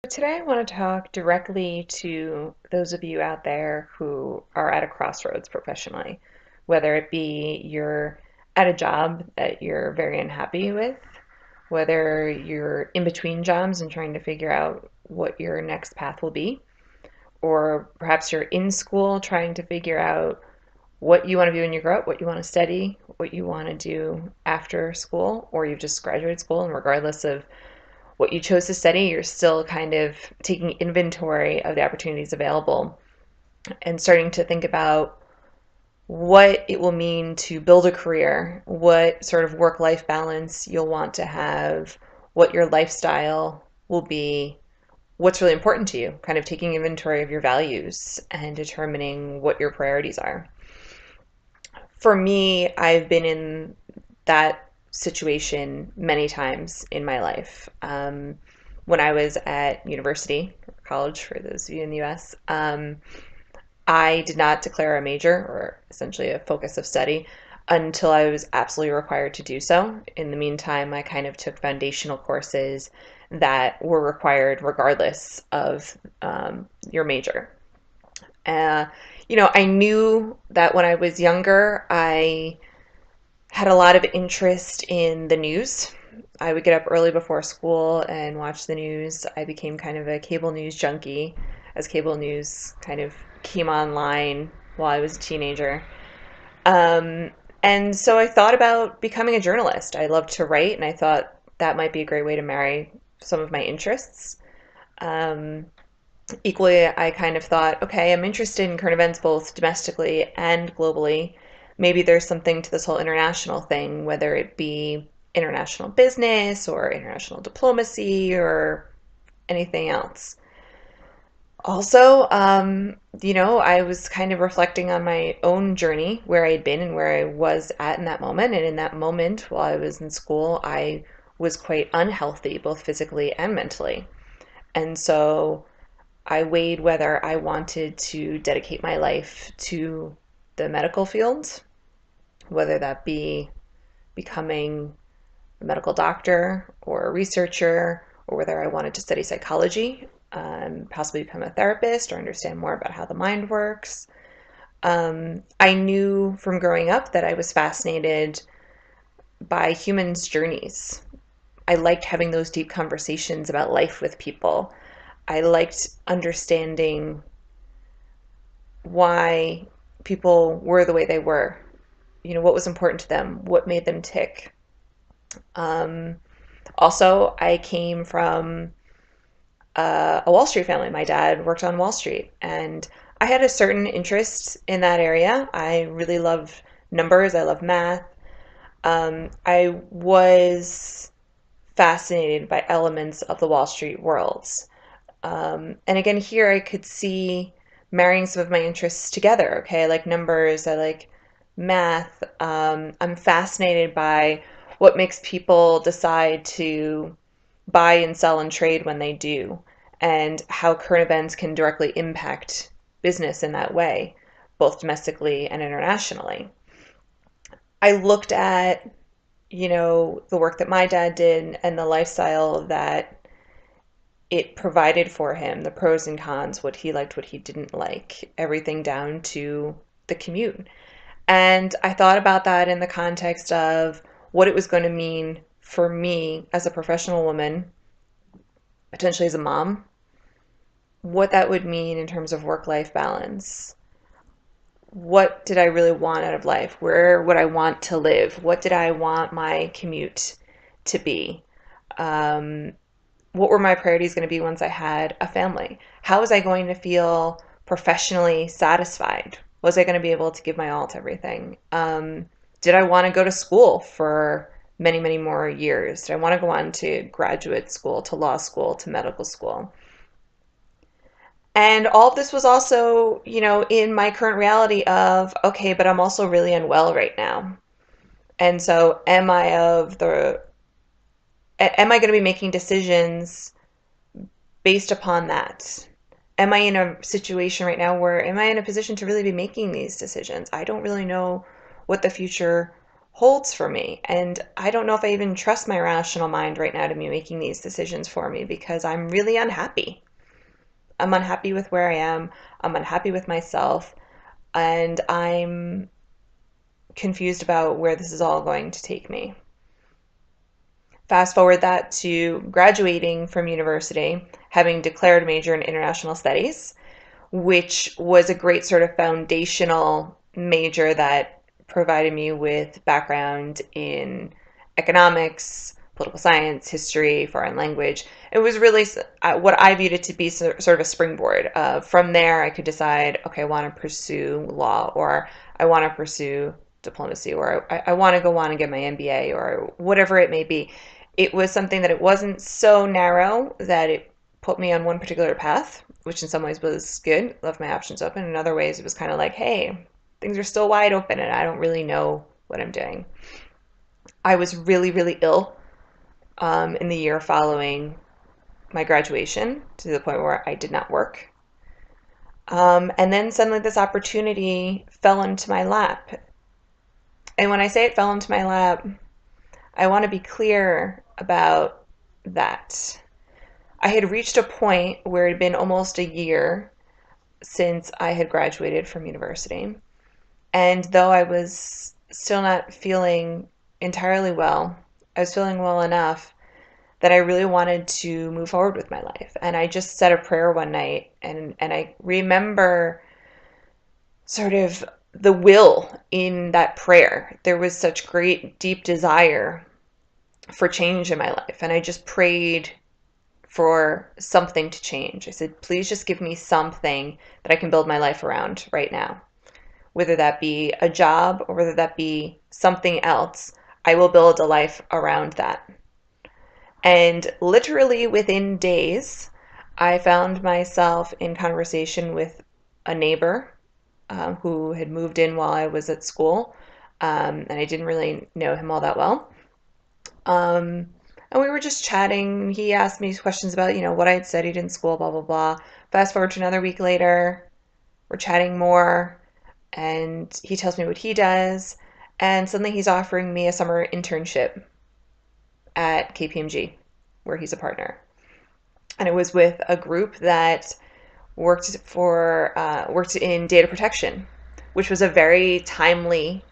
Today, I want to talk directly to those of you out there who are at a crossroads professionally, whether it be you're at a job that you're very unhappy with, whether you're in between jobs and trying to figure out what your next path will be, or perhaps you're in school trying to figure out what you want to do when you grow up, what you want to study, what you want to do after school, or you've just graduated school, and regardless of what you chose to study, you're still kind of taking inventory of the opportunities available and starting to think about what it will mean to build a career, what sort of work-life balance you'll want to have, what your lifestyle will be, what's really important to you, kind of taking inventory of your values and determining what your priorities are. For me, I've been in that situation many times in my life. When I was at university, or college for those of you in the US, I did not declare a major or essentially a focus of study until I was absolutely required to do so. In the meantime, I kind of took foundational courses that were required regardless of your major. Uh, I knew that when I was younger, I had a lot of interest in the news. I would get up early before school and watch the news. I became kind of a cable news junkie as cable news kind of came online while I was a teenager. Um, and so I thought about becoming a journalist. I loved to write, and I thought that might be a great way to marry some of my interests. Um, Equally, I kind of thought, okay, I'm interested in current events both domestically and globally. Maybe there's something to this whole international thing, whether it be international business or international diplomacy or anything else. Also, I was kind of reflecting on my own journey, where I had been and where I was at in that moment. And in that moment, while I was in school, I was quite unhealthy, both physically and mentally. And so I weighed whether I wanted to dedicate my life to the medical field, whether that be becoming a medical doctor or a researcher, or whether I wanted to study psychology, possibly become a therapist or understand more about how the mind works. I knew from growing up that I was fascinated by humans' journeys. I liked having those deep conversations about life with people. I liked understanding why people were the way they were, what was important to them, what made them tick. Um, Also, I came from a Wall Street family. My dad worked on Wall Street, and I had a certain interest in that area. I really love numbers, I love math. I was fascinated by elements of the Wall Street world. And again, here I could see marrying some of my interests together. Okay, I like numbers, I like math. I'm fascinated by what makes people decide to buy and sell and trade when they do, and how current events can directly impact business in that way, both domestically and internationally. I looked at, the work that my dad did and the lifestyle that it provided for him, the pros and cons, what he liked, what he didn't like, everything down to the commute. And I thought about that in the context of what it was going to mean for me as a professional woman, potentially as a mom, what that would mean in terms of work-life balance. What did I really want out of life? Where would I want to live? What did I want my commute to be? Um, what were my priorities going to be once I had a family? How was I going to feel professionally satisfied? Was I going to be able to give my all to everything? Did I want to go to school for many, many more years? Did I want to go on to graduate school, to law school, to medical school? And all of this was also, in my current reality of, okay, but I'm also really unwell right now. And so am I going to be making decisions based upon that? Am I in a situation right now where am I in a position to really be making these decisions? I don't really know what the future holds for me. And I don't know if I even trust my rational mind right now to be making these decisions for me because I'm really unhappy. I'm unhappy with where I am. I'm unhappy with myself. And I'm confused about where this is all going to take me. Fast forward that to graduating from university, having declared a major in international studies, which was a great sort of foundational major that provided me with background in economics, political science, history, foreign language. It was really what I viewed it to be sort of a springboard. From there, I could decide, okay, I want to pursue law, or I want to pursue diplomacy, or I want to go on and get my MBA, or whatever it may be. It was something that it wasn't so narrow that it put me on one particular path, which in some ways was good, left my options open. In other ways, it was kind of like, hey, things are still wide open and I don't really know what I'm doing. I was really, really ill in the year following my graduation to the point where I did not work. And then suddenly this opportunity fell into my lap. And when I say it fell into my lap, I want to be clear about that. I had reached a point where it had been almost a year since I had graduated from university. And though I was still not feeling entirely well, I was feeling well enough that I really wanted to move forward with my life. And I just said a prayer one night, and I remember sort of the will in that prayer. There was such great, deep desire for change in my life. And I just prayed for something to change. I said, please just give me something that I can build my life around right now. Whether that be a job or whether that be something else, I will build a life around that. And literally within days, I found myself in conversation with a neighbor who had moved in while I was at school, and I didn't really know him all that well. And we were just chatting. He asked me questions about, what I had studied in school, blah, blah, blah. Fast forward to another week later, we're chatting more, and he tells me what he does. And suddenly he's offering me a summer internship at KPMG, where he's a partner. And it was with a group that worked in data protection, which was a very timely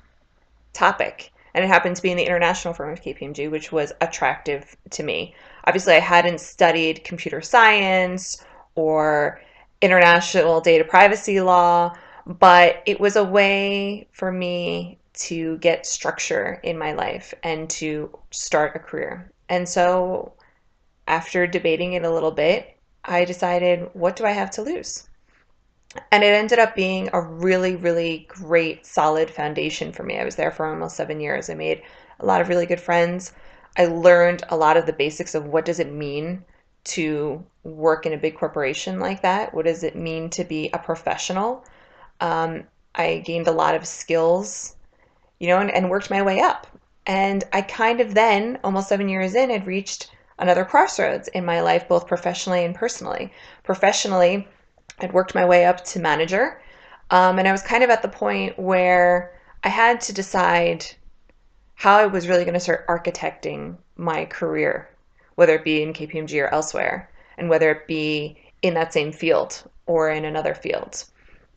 topic. And it happened to be in the international firm of KPMG, which was attractive to me. Obviously, I hadn't studied computer science or international data privacy law, but it was a way for me to get structure in my life and to start a career. And so after debating it a little bit, I decided, what do I have to lose? And it ended up being a really, really great, solid foundation for me. I was there for almost 7 years. I made a lot of really good friends. I learned a lot of the basics of what does it mean to work in a big corporation like that? What does it mean to be a professional? I gained a lot of skills, and worked my way up. And I kind of then, almost 7 years in, had reached another crossroads in my life, both professionally and personally. Professionally, I'd worked my way up to manager, and I was kind of at the point where I had to decide how I was really going to start architecting my career, whether it be in KPMG or elsewhere, and whether it be in that same field or in another field.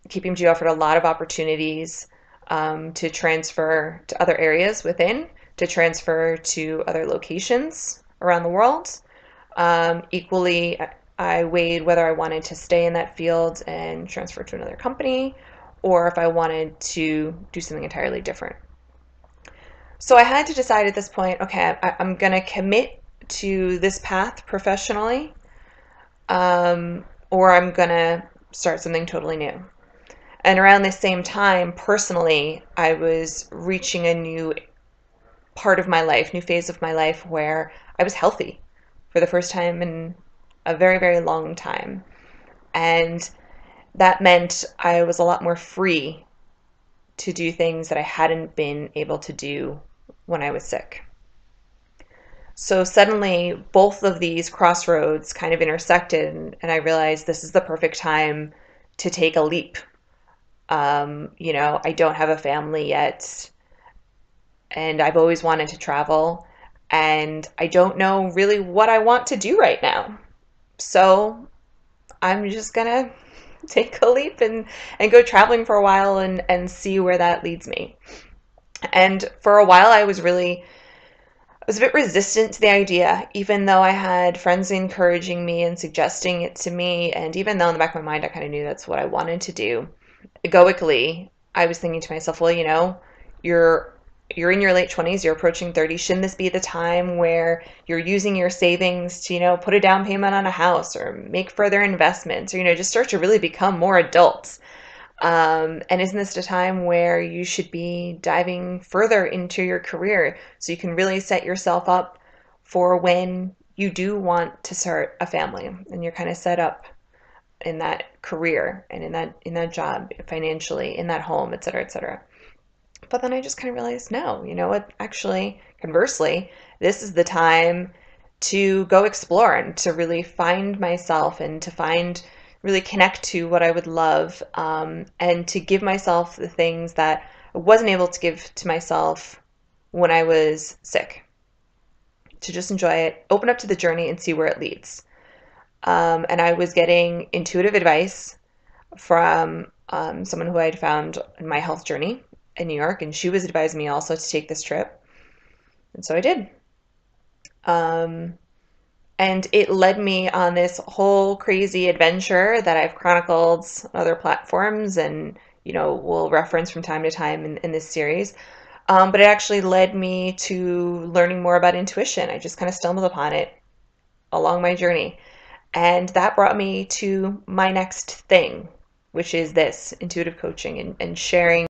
KPMG offered a lot of opportunities to transfer to other areas within, to transfer to other locations around the world. Equally, I weighed whether I wanted to stay in that field and transfer to another company, or if I wanted to do something entirely different. So I had to decide at this point, okay, I'm going to commit to this path professionally, or I'm going to start something totally new. And around the same time, personally, I was reaching a new part of my life, new phase of my life where I was healthy for the first time in a very, very long time. And that meant I was a lot more free to do things that I hadn't been able to do when I was sick. So suddenly both of these crossroads kind of intersected, and I realized this is the perfect time to take a leap. I don't have a family yet. and I've always wanted to travel, and I don't know really what I want to do right now. So I'm just gonna take a leap and go traveling for a while and see where that leads me. And for a while, I was a bit resistant to the idea, even though I had friends encouraging me and suggesting it to me. And even though in the back of my mind, I kind of knew that's what I wanted to do. Egoically, I was thinking to myself, well, you're you're in your late 20s, you're approaching 30. Shouldn't this be the time where you're using your savings to, put a down payment on a house or make further investments or, just start to really become more adults? And isn't this a time where you should be diving further into your career so you can really set yourself up for when you do want to start a family and you're kind of set up in that career and in that job financially, in that home, et cetera, et cetera. But then I just kind of realized, no, you know what? Actually, conversely, this is the time to go explore and to really find myself and to really connect to what I would love, and to give myself the things that I wasn't able to give to myself when I was sick. To just enjoy it, open up to the journey, and see where it leads. And I was getting intuitive advice from someone who I had found in my health journey in New York, and she was advising me also to take this trip. And so I did. Um, and it led me on this whole crazy adventure that I've chronicled on other platforms and, will reference from time to time in this series. But it actually led me to learning more about intuition. I just kind of stumbled upon it along my journey. And that brought me to my next thing, which is this intuitive coaching and sharing